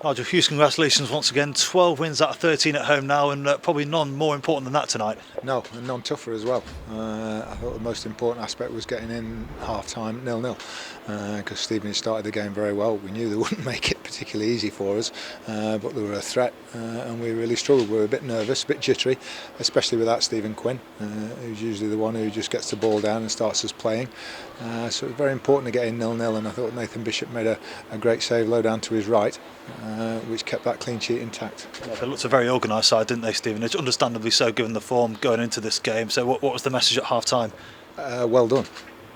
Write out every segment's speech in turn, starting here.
Nigel, huge congratulations once again. 12 wins out of 13 at home now, and probably none more important than that tonight. No, and none tougher as well. I thought the most important aspect was getting in half-time 0-0, because Stevenage started the game very well. We knew they wouldn't make it particularly easy for us, but they were a threat, and we really struggled. We were a bit nervous, a bit jittery, especially without Quinn, who's usually the one who just gets the ball down and starts us playing. So it was very important to get in 0-0, and I thought Nathan Bishop made a great save low down to his right, which kept that clean sheet intact. Yeah, they looked a very organised side, didn't they, Stevenage? Understandably so, given the form going into this game. So what was the message at half-time? Well done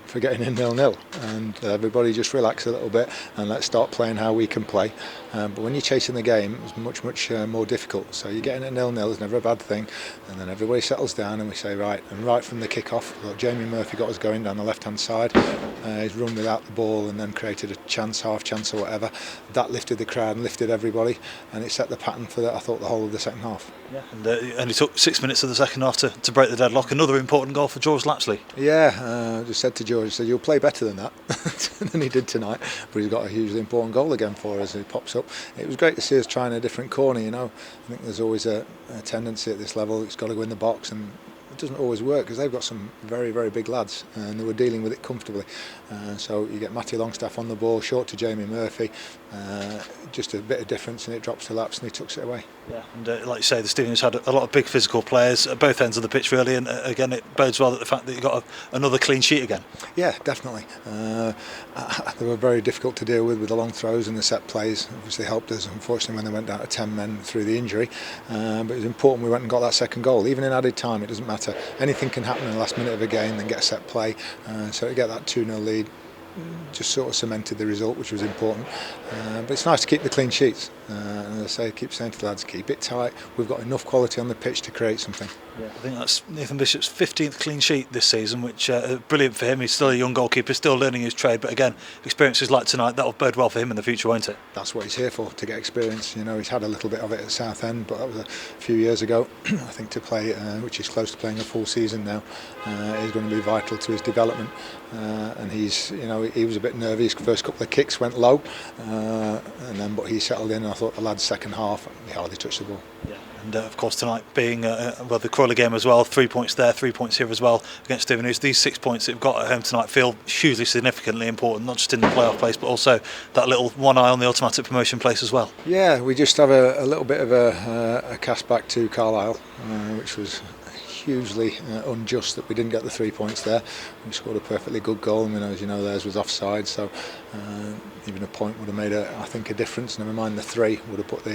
for getting in 0-0, and everybody just relax a little bit and let's start playing how we can play. But when you're chasing the game, it's much more difficult. So you're getting at 0-0 is never a bad thing, and then everybody settles down and we say right. And right from the kick-off, Jamie Murphy got us going down the left-hand side. He's run without the ball and then created a chance, half chance or whatever. That lifted the crowd and lifted everybody, and it set the pattern for I thought the whole of the second half. Yeah, and it only took 6 minutes of the second half to break the deadlock. Another important goal for George Lapsley. Yeah, I just said to George, I said, you'll play better than that than he did tonight, but he's got a hugely important goal again for us. He pops up. It was great to see us trying a different corner. I think there's always a tendency at this level, it's got to go in the box, and it doesn't always work because they've got some very big lads and they were dealing with it comfortably. So you get Matty Longstaff on the ball, short to Jamie Murphy, just a bit of difference, and it drops to Laps and he tucks it away. Yeah, and like you say, the Stevenage had a lot of big physical players at both ends of the pitch really, and again it bodes well that the fact that you got another clean sheet again. Yeah, definitely. They were very difficult to deal with the long throws and the set plays. Obviously helped us, unfortunately, when they went down to 10 men through the injury, but it was important we went and got that second goal. Even in added time, it doesn't matter. Anything can happen in the last minute of a game, then get a set play, so to get that 2-0 lead just sort of cemented the result, which was important. But it's nice to keep the clean sheets, and as I say, keep saying to the lads, keep it tight. We've got enough quality on the pitch to create something. Yeah, I think that's Nathan Bishop's 15th clean sheet this season, which brilliant for him. He's still a young goalkeeper, still learning his trade, but again, experiences like tonight, that'll bode well for him in the future, won't it? That's what he's here for, to get experience. He's had a little bit of it at Southend, but that was a few years ago. I think to play, which is close to playing a full season now, is going to be vital to his development. And he's, he was a bit nervous. First couple of kicks went low, but he settled in. And I thought the lad's second half, he hardly touched the ball. Yeah. And of course tonight being the Crawley game as well, 3 points there, 3 points here as well against Stevenage. These 6 points that we've got at home tonight feel hugely significantly important, not just in the playoff place but also that little one eye on the automatic promotion place as well. Yeah, we just have a little bit of a cast back to Carlisle, which was hugely unjust that we didn't get the 3 points there. We scored a perfectly good goal, and as you know, theirs was offside, so even a point would have made I think a difference. Never mind the 3 would have put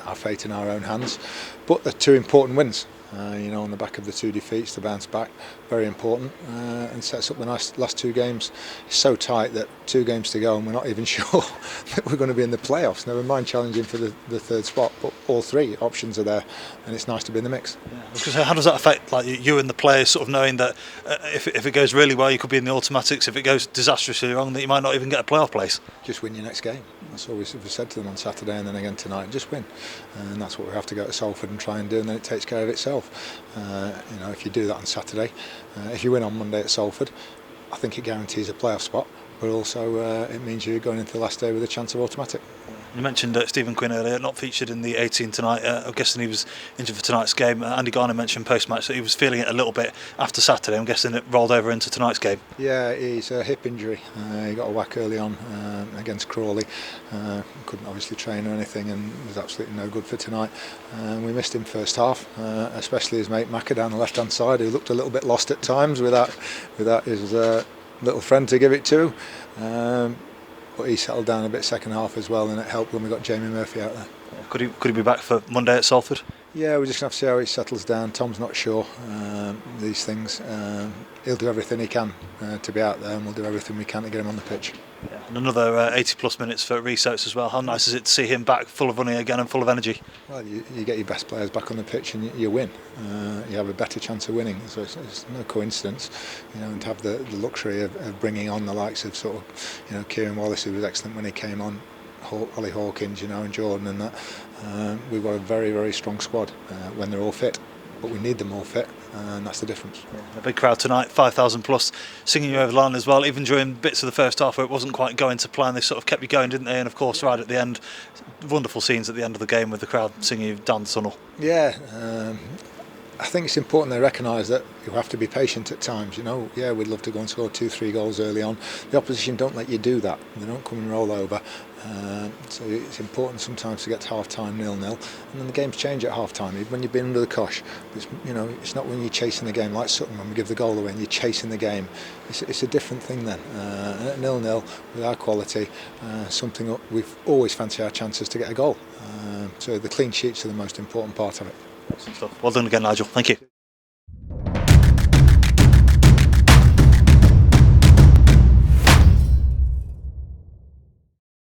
our fate in our own hands. But the 2 important wins, on the back of the 2 defeats, to bounce back, very important, and sets up the last 2 games. It's so tight that 2 games to go and we're not even sure that we're going to be in the playoffs, never mind challenging for the 3rd spot, but all 3 options are there, and it's nice to be in the mix. Yeah. Because how does that affect you and the players, sort of knowing that if it goes really well you could be in the automatics, if it goes disastrously wrong that you might not even get a playoff place? Just win your next game. That's all we said to them on Saturday and then again tonight, just win, and that's what we have to go to Salford and try and do, and then it takes care of itself. If you do that on Saturday, if you win on Monday at Salford, I think it guarantees a playoff spot, but also it means you're going into the last day with a chance of automatic. You mentioned Stephen Quinn earlier, not featured in the 18 tonight. I'm guessing he was injured for tonight's game. Andy Garner mentioned post-match that he was feeling it a little bit after Saturday. I'm guessing it rolled over into tonight's game. Yeah, it's a hip injury. He got a whack early on against Crawley. Couldn't obviously train or anything, and was absolutely no good for tonight. We missed him first half, especially his mate Macca down the left-hand side, who looked a little bit lost at times without his little friend to give it to. But he settled down a bit second half as well, and it helped when we got Jamie Murphy out there. Could he be back for Monday at Salford? Yeah, we're just going to have to see how he settles down. Tom's not sure these things. He'll do everything he can to be out there, and we'll do everything we can to get him on the pitch. Yeah. And another 80 plus minutes for Rhys Oates as well. How nice is it to see him back full of running again and full of energy? Well, you get your best players back on the pitch and you win. You have a better chance of winning, so it's no coincidence, and to have the luxury of bringing on the likes of sort of, Kieran Wallace, who was excellent when he came on, Ollie Hawkins, and Jordan, and that. We've got a very strong squad when they're all fit, but we need them all fit. and that's the difference. A big crowd tonight, 5,000 plus, singing you over the line as well, even during bits of the first half where it wasn't quite going to plan. They sort of kept you going, didn't they? And of course, right at the end, wonderful scenes at the end of the game with the crowd singing you down the tunnel. Yeah, I think it's important they recognise that you have to be patient at times. Yeah, we'd love to go and score 2-3 goals early on. The opposition don't let you do that. They don't come and roll over. So it's important sometimes to get to half-time 0-0, and then the games change at half-time. Even when you've been under the cosh, it's not when you're chasing the game like Sutton when we give the goal away and you're chasing the game. It's a different thing then. At 0-0 with our quality, something we've always fancied our chances to get a goal. So the clean sheets are the most important part of it. Well done again, Nigel. Thank you.